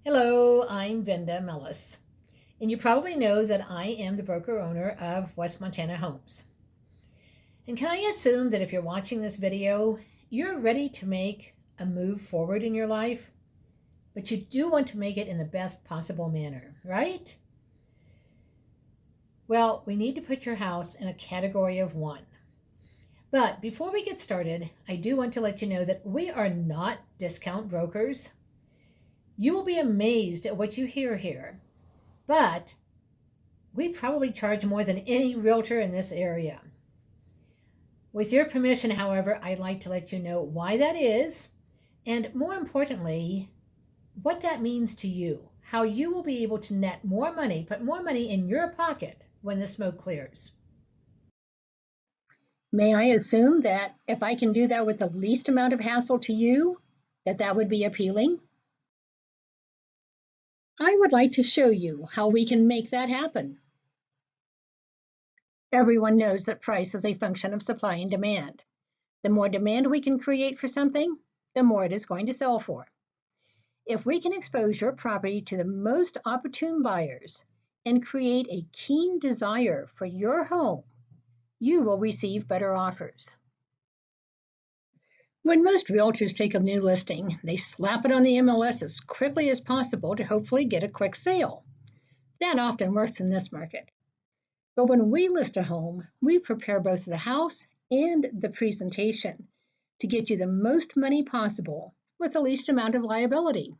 Hello, I'm Venda Mellis, and you probably know that I am the broker owner of West Montana Homes. And can I assume that if you're watching this video, you're ready to make a move forward in your life, but you do want to make it in the best possible manner, right? Well, we need to put your house in a category of one. But before we get started, I do want to let you know that we are not discount brokers. You will be amazed at what you hear here, but we probably charge more than any realtor in this area. With your permission, however, I'd like to let you know why that is, and more importantly, what that means to you, how you will be able to net more money, put more money in your pocket when the smoke clears. May I assume that if I can do that with the least amount of hassle to you, that would be appealing? I would like to show you how we can make that happen. Everyone knows that price is a function of supply and demand. The more demand we can create for something, the more it is going to sell for. If we can expose your property to the most opportune buyers and create a keen desire for your home, you will receive better offers. When most realtors take a new listing, they slap it on the MLS as quickly as possible to hopefully get a quick sale. That often works in this market. But when we list a home, we prepare both the house and the presentation to get you the most money possible with the least amount of liability.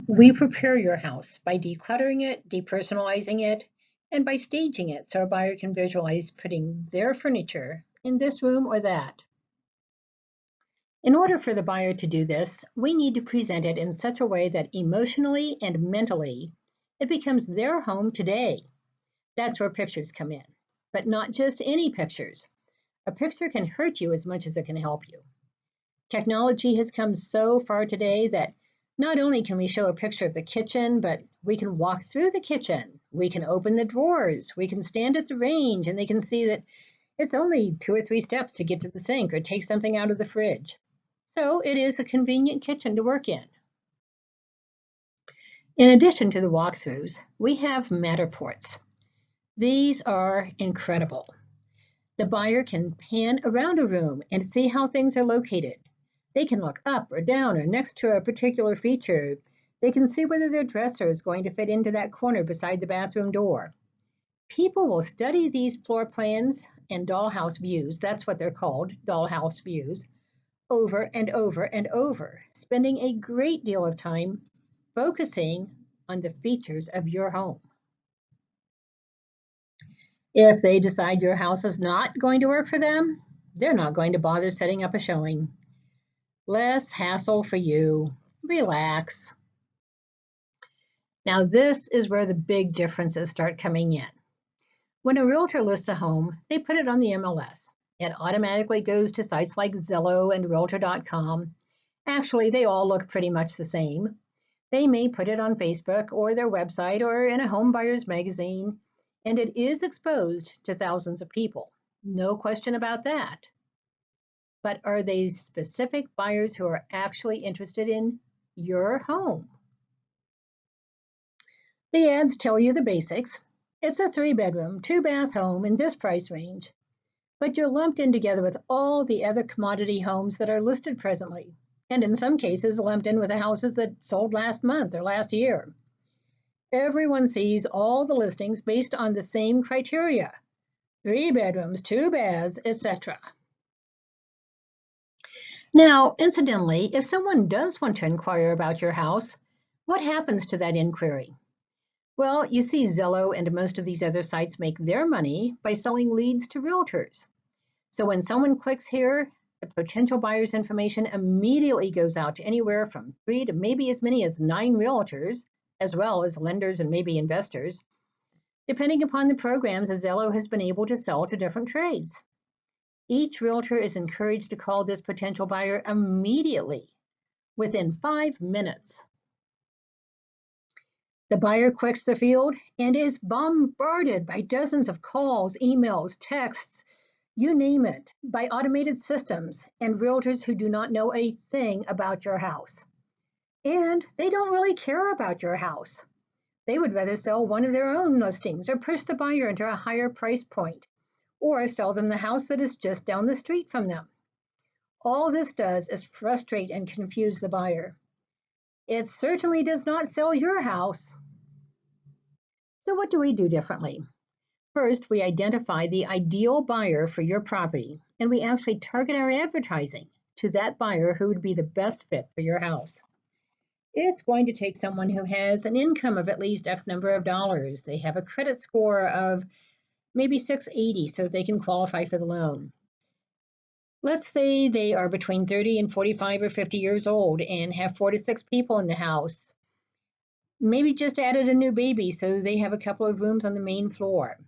We prepare your house by decluttering it, depersonalizing it, and by staging it so a buyer can visualize putting their furniture in this room or that. In order for the buyer to do this, we need to present it in such a way that emotionally and mentally, it becomes their home today. That's where pictures come in, but not just any pictures. A picture can hurt you as much as it can help you. Technology has come so far today that not only can we show a picture of the kitchen, but we can walk through the kitchen. We can open the drawers. We can stand at the range and they can see that it's only 2 or 3 steps to get to the sink or take something out of the fridge. So it is a convenient kitchen to work in. In addition to the walkthroughs, we have Matterports. These are incredible. The buyer can pan around a room and see how things are located. They can look up or down or next to a particular feature. They can see whether their dresser is going to fit into that corner beside the bathroom door. People will study these floor plans and dollhouse views, that's what they're called, dollhouse views, over and over and over, spending a great deal of time focusing on the features of your home. If they decide your house is not going to work for them, they're not going to bother setting up a showing. Less hassle for you. Relax. Now this is where the big differences start coming in. When a realtor lists a home, they put it on the MLS. It automatically goes to sites like Zillow and Realtor.com. Actually, they all look pretty much the same. They may put it on Facebook or their website or in a home buyer's magazine, and it is exposed to thousands of people. No question about that. But are they specific buyers who are actually interested in your home? The ads tell you the basics. It's a 3-bedroom, 2-bath home in this price range, but you're lumped in together with all the other commodity homes that are listed presently, and in some cases lumped in with the houses that sold last month or last year. Everyone sees all the listings based on the same criteria: 3 bedrooms, 2 baths, etc. Now, incidentally, if someone does want to inquire about your house, what happens to that inquiry? Well, you see Zillow and most of these other sites make their money by selling leads to realtors. So when someone clicks here, the potential buyer's information immediately goes out to anywhere from 3 to maybe as many as 9 realtors, as well as lenders and maybe investors, depending upon the programs Zillow has been able to sell to different trades. Each realtor is encouraged to call this potential buyer immediately, within 5 minutes. The buyer clicks the field and is bombarded by dozens of calls, emails, texts, you name it, by automated systems and realtors who do not know a thing about your house. And they don't really care about your house. They would rather sell one of their own listings or push the buyer into a higher price point or sell them the house that is just down the street from them. All this does is frustrate and confuse the buyer. It certainly does not sell your house. So what do we do differently? First, we identify the ideal buyer for your property, and we actually target our advertising to that buyer who would be the best fit for your house. It's going to take someone who has an income of at least X number of dollars. They have a credit score of maybe 680 so they can qualify for the loan. Let's say they are between 30 and 45 or 50 years old and have 4 to 6 people in the house. Maybe just added a new baby so they have a couple of rooms on the main floor.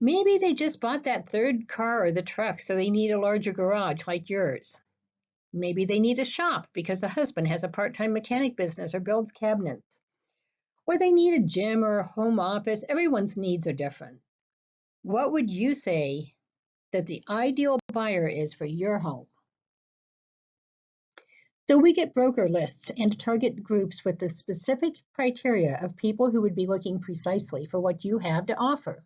Maybe they just bought that third car or the truck so they need a larger garage like yours. Maybe they need a shop because the husband has a part-time mechanic business or builds cabinets. Or they need a gym or a home office. Everyone's needs are different. What would you say that the ideal buyer is for your home? So we get broker lists and target groups with the specific criteria of people who would be looking precisely for what you have to offer.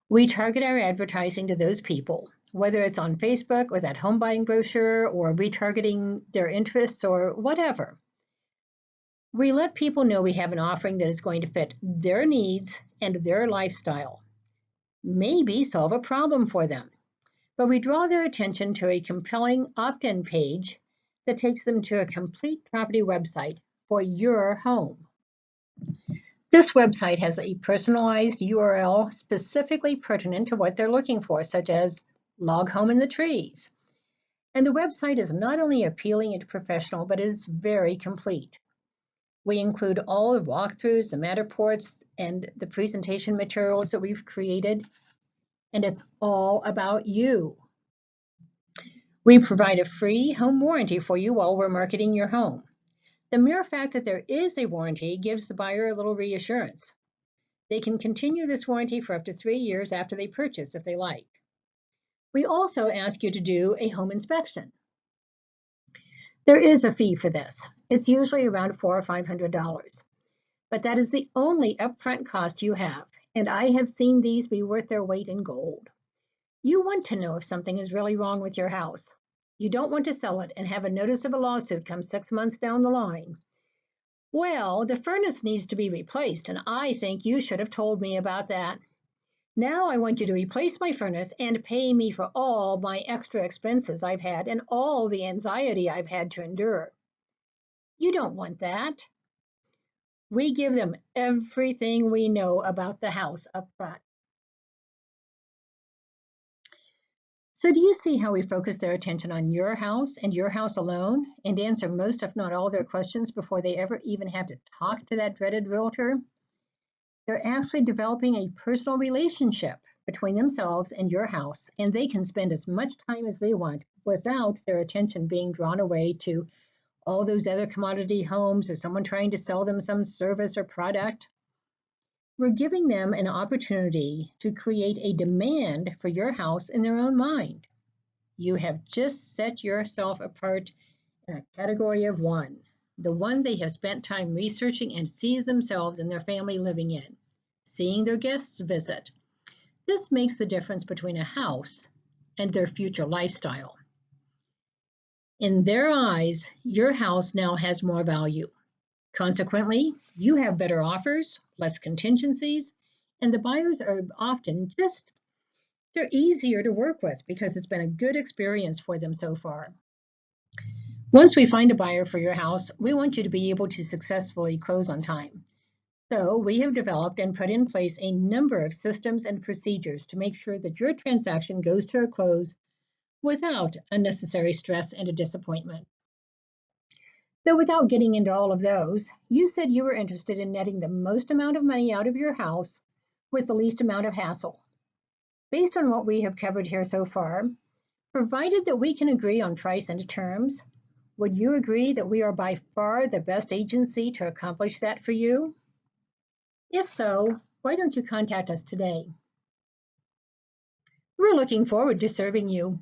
We target our advertising to those people, whether it's on Facebook or that home buying brochure or retargeting their interests or whatever. We let people know we have an offering that is going to fit their needs and their lifestyle, maybe solve a problem for them. But we draw their attention to a compelling opt-in page that takes them to a complete property website for your home. This website has a personalized URL specifically pertinent to what they're looking for, such as log home in the trees. And the website is not only appealing and professional, but is very complete. We include all the walkthroughs, the Matterports, and the presentation materials that we've created, and it's all about you. We provide a free home warranty for you while we're marketing your home. The mere fact that there is a warranty gives the buyer a little reassurance. They can continue this warranty for up to 3 years after they purchase if they like. We also ask you to do a home inspection. There is a fee for this. It's usually around $400 or $500, but that is the only upfront cost you have, and I have seen these be worth their weight in gold. You want to know if something is really wrong with your house. You don't want to sell it and have a notice of a lawsuit come 6 months down the line. Well, the furnace needs to be replaced, and I think you should have told me about that. Now I want you to replace my furnace and pay me for all my extra expenses I've had and all the anxiety I've had to endure. You don't want that. We give them everything we know about the house up front. So do you see how we focus their attention on your house and your house alone and answer most, if not all, their questions before they ever even have to talk to that dreaded realtor? They're actually developing a personal relationship between themselves and your house, and they can spend as much time as they want without their attention being drawn away to all those other commodity homes or someone trying to sell them some service or product. We're giving them an opportunity to create a demand for your house in their own mind. You have just set yourself apart in a category of one, the one they have spent time researching and see themselves and their family living in, seeing their guests visit. This makes the difference between a house and their future lifestyle. In their eyes, your house now has more value. Consequently, you have better offers, less contingencies, and the buyers are often they're easier to work with because it's been a good experience for them so far. Once we find a buyer for your house, we want you to be able to successfully close on time. So we have developed and put in place a number of systems and procedures to make sure that your transaction goes to a close without unnecessary stress and a disappointment. So without getting into all of those, you said you were interested in netting the most amount of money out of your house with the least amount of hassle. Based on what we have covered here so far, provided that we can agree on price and terms, would you agree that we are by far the best agency to accomplish that for you? If so, why don't you contact us today? We're looking forward to serving you.